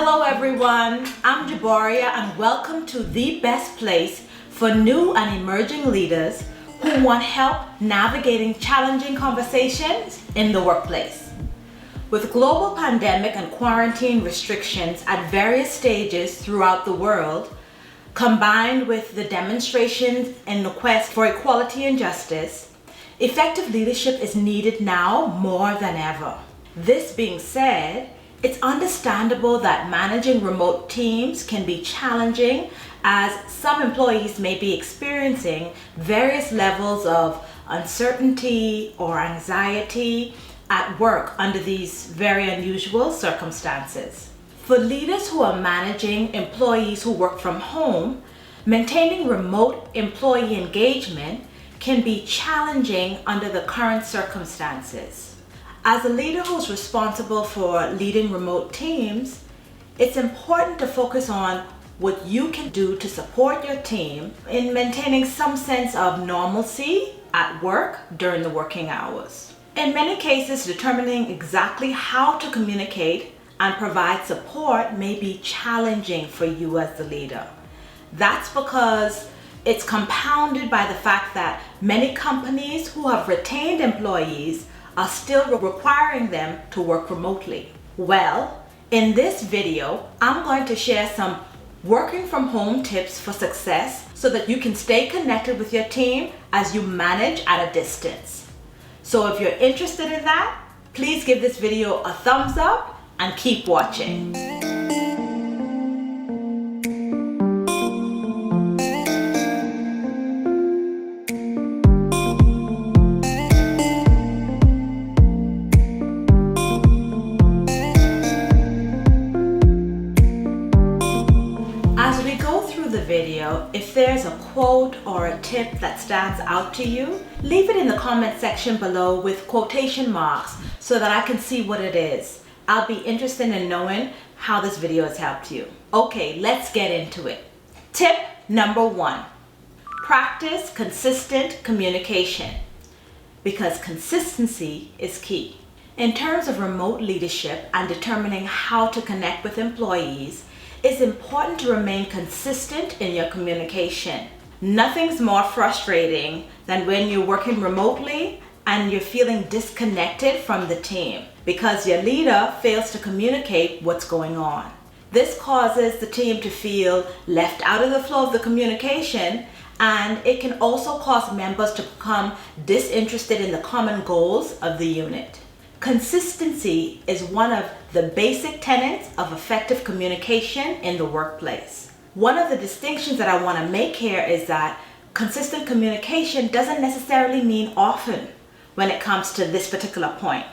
Hello everyone, I'm Jaboria and welcome to the best place for new and emerging leaders who want help navigating challenging conversations in the workplace. With global pandemic and quarantine restrictions at various stages throughout the world, combined with the demonstrations in the quest for equality and justice, effective leadership is needed now more than ever. This being said, it's understandable that managing remote teams can be challenging as some employees may be experiencing various levels of uncertainty or anxiety at work under these very unusual circumstances. For leaders who are managing employees who work from home, maintaining remote employee engagement can be challenging under the current circumstances. As a leader who's responsible for leading remote teams, it's important to focus on what you can do to support your team in maintaining some sense of normalcy at work during the working hours. In many cases, determining exactly how to communicate and provide support may be challenging for you as the leader. That's because it's compounded by the fact that many companies who have retained employees are still requiring them to work remotely. Well, in this video, I'm going to share some working from home tips for success so that you can stay connected with your team as you manage at a distance. So if you're interested in that, please give this video a thumbs up and keep watching. As we go through the video, if there's a quote or a tip that stands out to you, leave it in the comment section below with quotation marks so that I can see what it is. I'll be interested in knowing how this video has helped you. Okay, let's get into it. Tip number 1, practice consistent communication, because consistency is key. In terms of remote leadership and determining how to connect with employees, it's important to remain consistent in your communication. Nothing's more frustrating than when you're working remotely and you're feeling disconnected from the team because your leader fails to communicate what's going on. This causes the team to feel left out of the flow of the communication, and it can also cause members to become disinterested in the common goals of the unit. Consistency is one of the basic tenets of effective communication in the workplace. One of the distinctions that I want to make here is that consistent communication doesn't necessarily mean often when it comes to this particular point.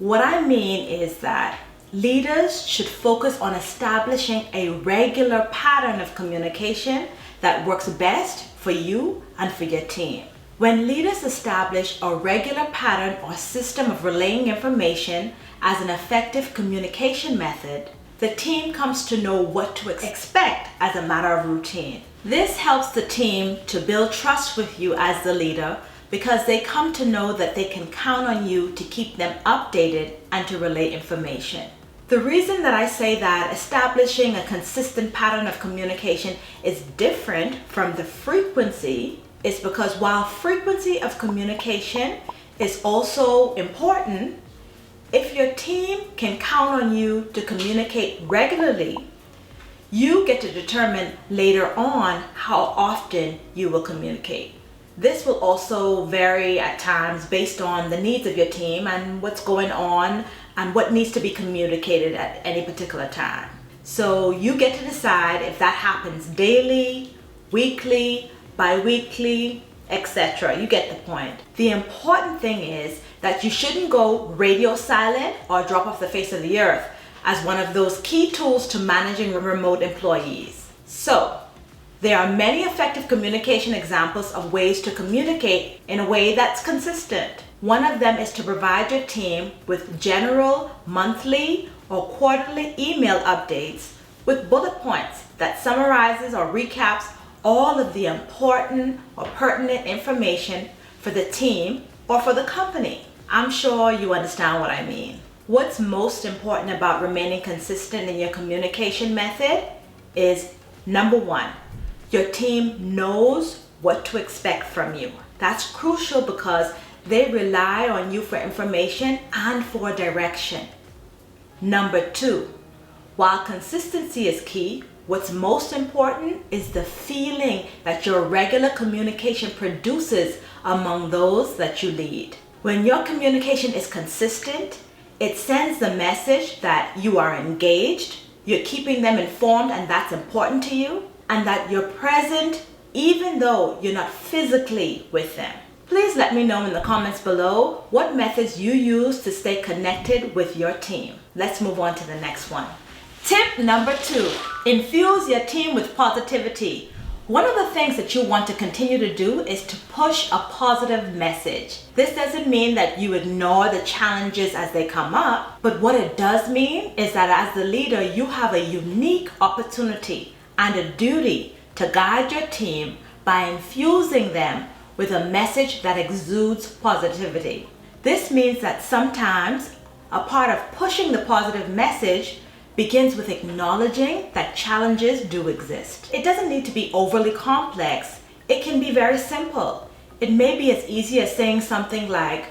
What I mean is that leaders should focus on establishing a regular pattern of communication that works best for you and for your team. When leaders establish a regular pattern or system of relaying information as an effective communication method, the team comes to know what to expect as a matter of routine. This helps the team to build trust with you as the leader because they come to know that they can count on you to keep them updated and to relay information. The reason that I say that establishing a consistent pattern of communication is different from the frequency is because while frequency of communication is also important, if your team can count on you to communicate regularly, you get to determine later on how often you will communicate. This will also vary at times based on the needs of your team and what's going on and what needs to be communicated at any particular time. So you get to decide if that happens daily, weekly, bi-weekly, etc. You get the point. The important thing is that you shouldn't go radio silent or drop off the face of the earth as one of those key tools to managing remote employees. So, there are many effective communication examples of ways to communicate in a way that's consistent. One of them is to provide your team with general monthly or quarterly email updates with bullet points that summarizes or recaps all of the important or pertinent information for the team or for the company. I'm sure you understand what I mean. What's most important about remaining consistent in your communication method is number one, your team knows what to expect from you. That's crucial because they rely on you for information and for direction. Number two, while consistency is key, what's most important is the feeling that your regular communication produces among those that you lead. When your communication is consistent, it sends the message that you are engaged, you're keeping them informed and that's important to you, and that you're present even though you're not physically with them. Please let me know in the comments below what methods you use to stay connected with your team. Let's move on to the next one. Tip number two, infuse your team with positivity. One of the things that you want to continue to do is to push a positive message. This doesn't mean that you ignore the challenges as they come up, but what it does mean is that as the leader, you have a unique opportunity and a duty to guide your team by infusing them with a message that exudes positivity. This means that sometimes a part of pushing the positive message begins with acknowledging that challenges do exist. It doesn't need to be overly complex. It can be very simple. It may be as easy as saying something like,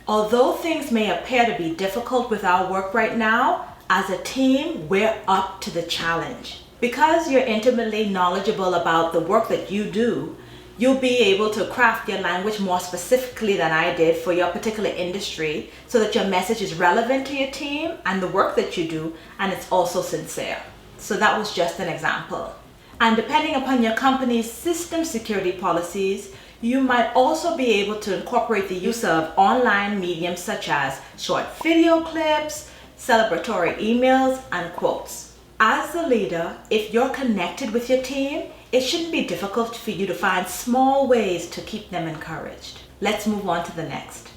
although things may appear to be difficult with our work right now, as a team, we're up to the challenge. Because you're intimately knowledgeable about the work that you do, you'll be able to craft your language more specifically than I did for your particular industry so that your message is relevant to your team and the work that you do, and it's also sincere. So that was just an example. And depending upon your company's system security policies, you might also be able to incorporate the use of online mediums such as short video clips, celebratory emails, and quotes. As the leader, if you're connected with your team, it shouldn't be difficult for you to find small ways to keep them encouraged. Let's move on to the next.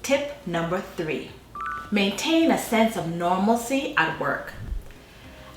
Tip number three, maintain a sense of normalcy at work.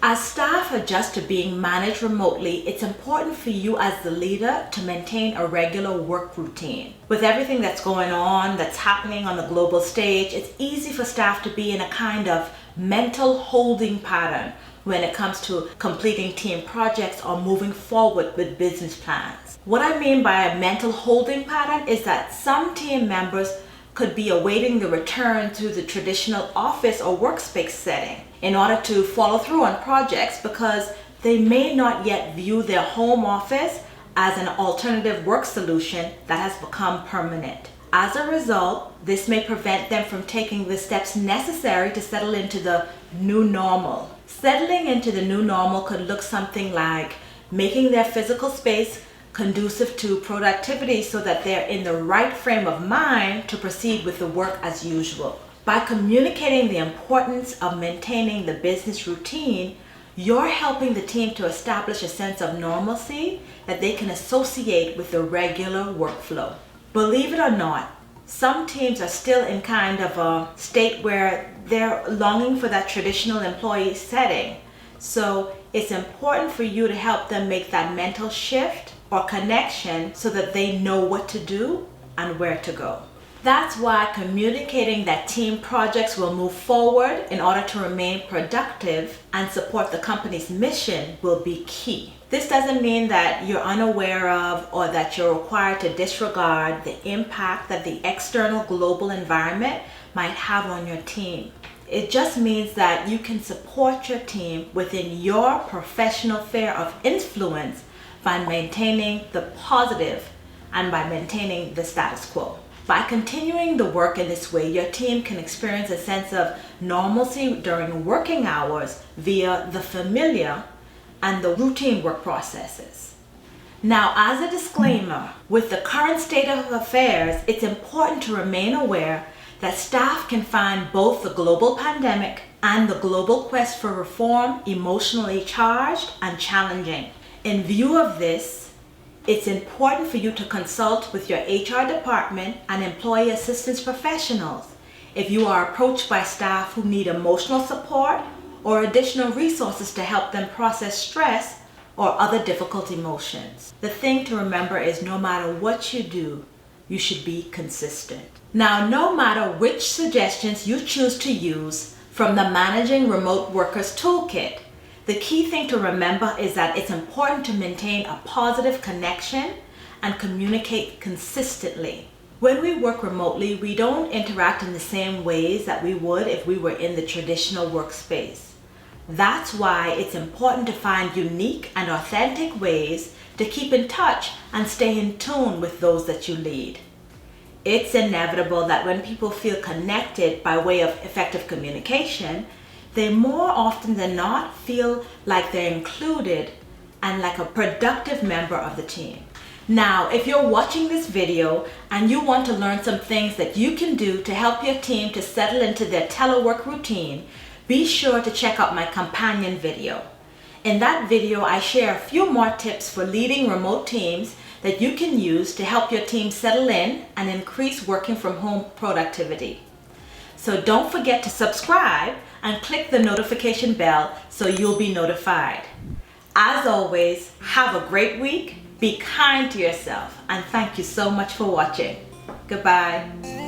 As staff adjust to being managed remotely, it's important for you as the leader to maintain a regular work routine. With everything that's going on, that's happening on the global stage, it's easy for staff to be in a kind of mental holding pattern when it comes to completing team projects or moving forward with business plans. What I mean by a mental holding pattern is that some team members could be awaiting the return to the traditional office or workspace setting in order to follow through on projects because they may not yet view their home office as an alternative work solution that has become permanent. As a result, this may prevent them from taking the steps necessary to settle into the new normal. Settling into the new normal could look something like making their physical space conducive to productivity so that they're in the right frame of mind to proceed with the work as usual. By communicating the importance of maintaining the business routine, you're helping the team to establish a sense of normalcy that they can associate with the regular workflow. Believe it or not, some teams are still in kind of a state where they're longing for that traditional employee setting. So it's important for you to help them make that mental shift or connection so that they know what to do and where to go. That's why communicating that team projects will move forward in order to remain productive and support the company's mission will be key. This doesn't mean that you're unaware of or that you're required to disregard the impact that the external global environment might have on your team. It just means that you can support your team within your professional sphere of influence by maintaining the positive and by maintaining the status quo. By continuing the work in this way, your team can experience a sense of normalcy during working hours via the familiar and the routine work processes. Now, as a disclaimer, with the current state of affairs, it's important to remain aware that staff can find both the global pandemic and the global quest for reform emotionally charged and challenging. In view of this, it's important for you to consult with your HR department and employee assistance professionals if you are approached by staff who need emotional support or additional resources to help them process stress or other difficult emotions. The thing to remember is no matter what you do, you should be consistent. Now, no matter which suggestions you choose to use, from the Managing Remote Workers Toolkit. The key thing to remember is that it's important to maintain a positive connection and communicate consistently. When we work remotely, we don't interact in the same ways that we would if we were in the traditional workspace. That's why it's important to find unique and authentic ways to keep in touch and stay in tune with those that you lead. It's inevitable that when people feel connected by way of effective communication, they more often than not feel like they're included and like a productive member of the team. Now, if you're watching this video and you want to learn some things that you can do to help your team to settle into their telework routine, be sure to check out my companion video. In that video, I share a few more tips for leading remote teams that you can use to help your team settle in and increase working from home productivity. So don't forget to subscribe and click the notification bell so you'll be notified. As always, have a great week, be kind to yourself, and thank you so much for watching. Goodbye.